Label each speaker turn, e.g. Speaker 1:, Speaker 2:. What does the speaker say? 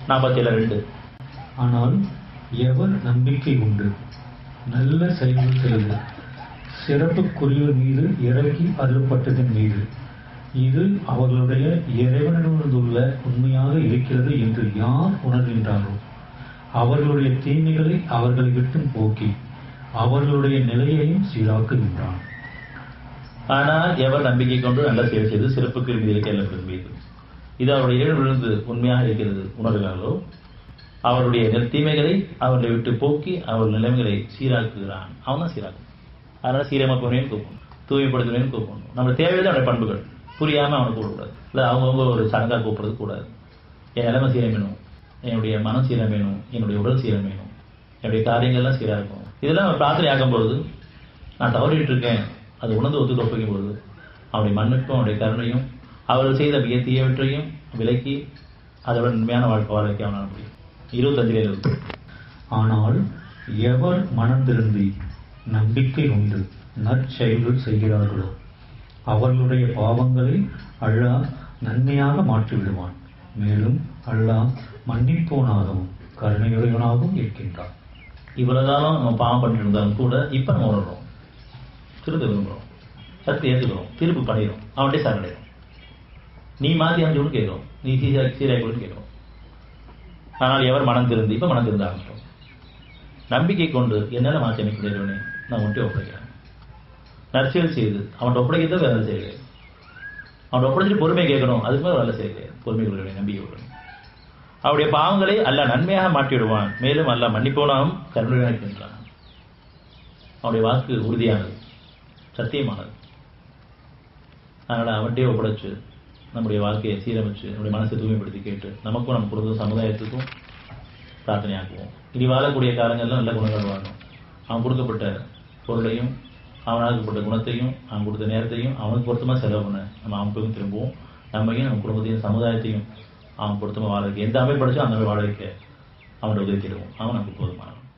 Speaker 1: 47:2.
Speaker 2: ஆனால் எவர் நம்பிக்கை உண்டு நல்ல செயல்கள் செய்து சிறப்புக்குரியவர் மீது இறக்கி அருளப்பட்டதன் மீது இது அவர்களுடைய இறைவனிடமிருந்துள்ள உண்மையாக இருக்கிறது என்று யார் உணர்கின்றாரோ அவர்களுடைய தீமைகளை அவர்களை விட்டும் போக்கி அவர்களுடைய நிலையையும் சீராக்குகின்றான்.
Speaker 1: ஆனால் எவர் நம்பிக்கை கொண்டு நல்ல செயல் செய்து சிறப்புக்கு மீது இறக்கப்பட்டதன் மீது இது அவருடைய இறைவனிடமிருந்து உண்மையாக இருக்கிறது உணர்கிறார்களோ அவருடைய தீமைகளை அவர்களை விட்டு போக்கி அவர்கள் நிலைமைகளை சீராக்குகிறான். அவன் தான் சீராக்கும். அதனால சீரமைப்பவனையும் கூப்பிடணும், தூய்மைப்படுத்துவனையும் கூப்பிடணும். நம்ம தேவையில்லை அவனுடைய பண்புகள் புரியாமல் அவனை கூப்பிடக்கூடாது. இல்லை அவங்கவுங்க ஒரு சடங்காக கூப்பிடுறது கூடாது. என் நிலைமை சீரம் வேணும், என்னுடைய மனம் சீரம் வேணும், என்னுடைய உடல் சீரம் வேணும், என்னுடைய காரியங்கள்லாம் சீராக இருக்கும். இதெல்லாம் அவன் பிரார்த்தனை ஆகும்பொழுது நான் தவறிட்டு இருக்கேன் அது உணர்ந்து ஒத்துக்க ஒப்பிக்கும் பொழுது அவனுடைய மண்ணுக்கும் அவனுடைய கருணையும் அவர்கள் செய்த மிக தீயவற்றையும் விலக்கி அதோட உண்மையான வாழ்க்கை வாழ்க்கை அவனால் முடியும். 25
Speaker 2: ஆனால் எவர் மனம் திருந்தி நம்பிக்கை உண்டு நற்செயல்கள் செய்கிறார்களோ அவர்களுடைய பாவங்களை அல்லாஹ் நன்மையாக மாற்றிவிடுவான். மேலும் அல்லாஹ் மன்னிப்போனாகவும் கருணையுடையவனாகவும் இருக்கின்றான்.
Speaker 1: இவ்வளவு காலம் நம்ம பாவம் பண்ணிட்டு இருந்தாலும் கூட இப்ப நம்ம உணர்றோம், திருத்த விரும்புகிறோம், சக்தி ஏற்றுக்கிறோம், திருப்பு பண்ணிடுறோம், அவன்கிட்ட சரடைகிறோம். நீ மாற்றி அமைச்சோன்னு கேட்கிறோம், நீ சீராய்களும் கேட்கிறோம். ஆனால் எவர் மனம் திருந்து இப்ப மனம் திருந்து ஆரம்பிச்சோம். நம்பிக்கை கொண்டு என்னால மாற்றி அமைக்க முடியவனே நான் உன்ட்டே ஒப்படைக்கிறேன். நற்செயல் செய்து அவன் ஒப்படைக்கிறத வேலை செய்கிறேன். அவன் ஒப்படைச்சிட்டு பொறுமை கேட்கணும், அதுக்கு மேலே வேலை செய்கிறேன். பொறுமை கொள்கிறேன், நம்பிக்கை கொள்கிறேன். அவருடைய பாவங்களை அல்ல நன்மையாக மாற்றிவிடுவான். மேலும் அல்ல மன்னிப்போனாலும் கருணையாக இருக்கின்றான். அவருடைய வாக்கு உறுதியானது, சத்தியமானது. அதனால் அவன்கிட்டே ஒப்படைச்சு நம்முடைய வாழ்க்கையை சீரமைச்சு நம்முடைய மனசை தூய்மைப்படுத்தி கேட்டு நமக்கும் நம்ம குடும்ப சமுதாயத்துக்கும் பிரார்த்தனையாக்குவோம். இனி வாழக்கூடிய காலங்கள்லாம் நல்ல குணங்கள் வாழணும். அவன் கொடுக்கப்பட்ட பொருளையும் அவனாக்கப்பட்ட குணத்தையும் அவன் கொடுத்த நேரத்தையும் அவனுக்கு பொருத்தமாக செலவு பண்ண நம்ம அவனுக்கும் திரும்புவோம். நம்மையும் நம்ம குடும்பத்தையும் சமுதாயத்தையும் அவன் பொருத்தமாக வாழ வைக்க எந்த அமைப்பு படிச்சோ அந்த மாதிரி வாழ வைக்க அவனோட உதவி தேடுவோம். அவன் நமக்கு போதுமானவன்.